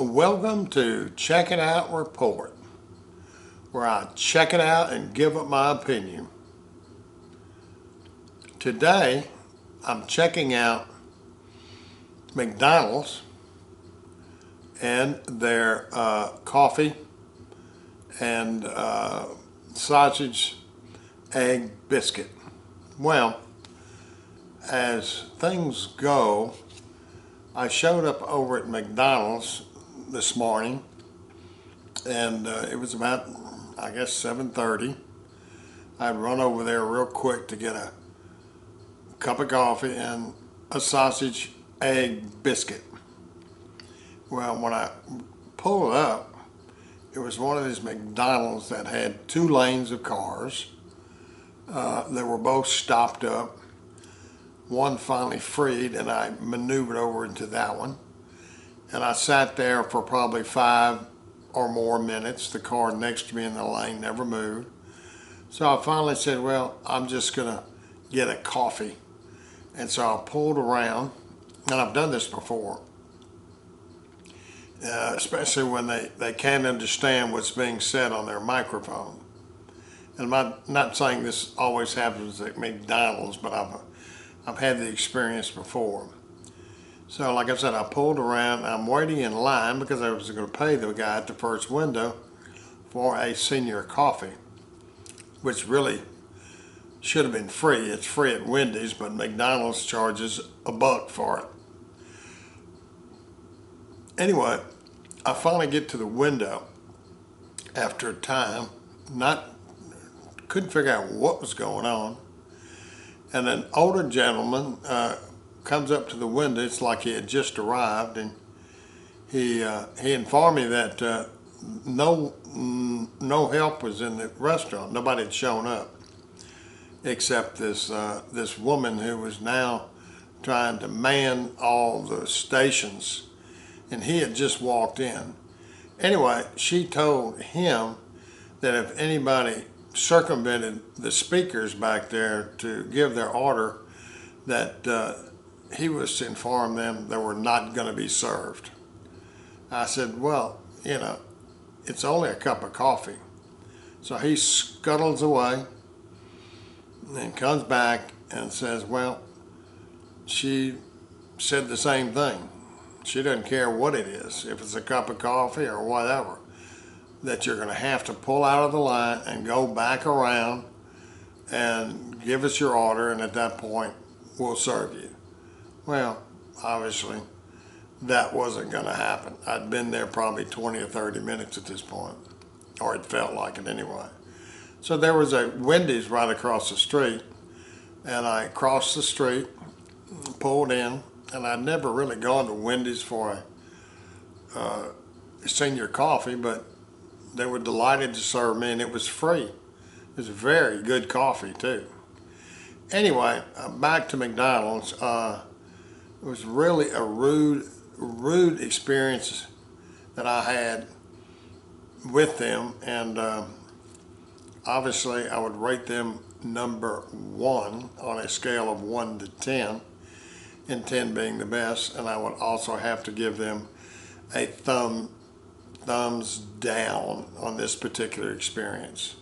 Welcome to Check It Out Report, where I check it out and give up my opinion. Today, I'm checking out McDonald's and their coffee and sausage egg biscuit. Well, as things go, I showed up over at McDonald's this morning, and it was about, I guess, 7:30. I'd run over there real quick to get a cup of coffee and a sausage egg biscuit. Well, when I pulled up, it was one of these McDonald's that had 2 lanes of cars. They were both stopped up. One finally freed, and I maneuvered over into that one. And I sat there for probably 5 or more minutes. The car next to me in the lane never moved. So I finally said, well, I'm just going to get a coffee. And so I pulled around, and I've done this before, especially when they can't understand what's being said on their microphone. And I'm not saying this always happens at McDonald's, but I've had the experience before. So like I said, I pulled around. I'm waiting in line because I was going to pay the guy at the first window for a senior coffee, which really should have been free. It's free at Wendy's, but McDonald's charges $1 for it. Anyway, I finally get to the window after a time, couldn't figure out what was going on. And an older gentleman comes up to the window. It's like he had just arrived, and he informed me that no help was in the restaurant. Nobody had shown up except this woman who was now trying to man all the stations, and he had just walked in. Anyway, she told him that if anybody circumvented the speakers back there to give their order, that he was to inform them they were not going to be served. I said, well, it's only a cup of coffee. So he scuttles away and comes back and says, well, she said the same thing. She doesn't care what it is, if it's a cup of coffee or whatever, that you're going to have to pull out of the line and go back around and give us your order, and at that point we'll serve you. Well, obviously that wasn't going to happen. I'd been there probably 20 or 30 minutes at this point, or it felt like it anyway. So there was a Wendy's right across the street, and I crossed the street, pulled in, and I'd never really gone to Wendy's for a senior coffee, but they were delighted to serve me, and it was free. It was very good coffee too. Anyway, back to McDonald's. It was really a rude experience that I had with them, and obviously I would rate them number 1 on a scale of 1 to 10, and 10 being the best, and I would also have to give them a thumbs down on this particular experience.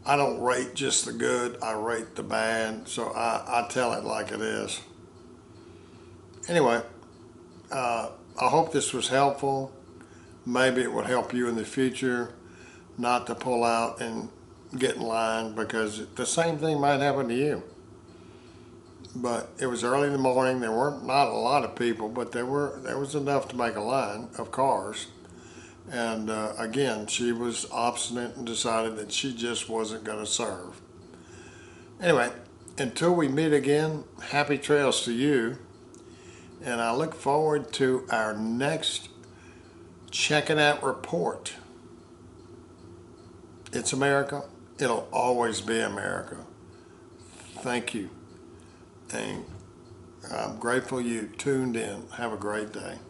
I don't rate just the good, I rate the bad, so I tell it like it is. Anyway, I hope this was helpful. Maybe it would help you in the future not to pull out and get in line, because the same thing might happen to you. But it was early in the morning. There weren't not a lot of people, but there was enough to make a line of cars. And again, she was obstinate and decided that she just wasn't going to serve. Anyway, until we meet again, happy trails to you. And I look forward to our next Check It Out report. It's America. It'll always be America. Thank you. And I'm grateful you tuned in. Have a great day.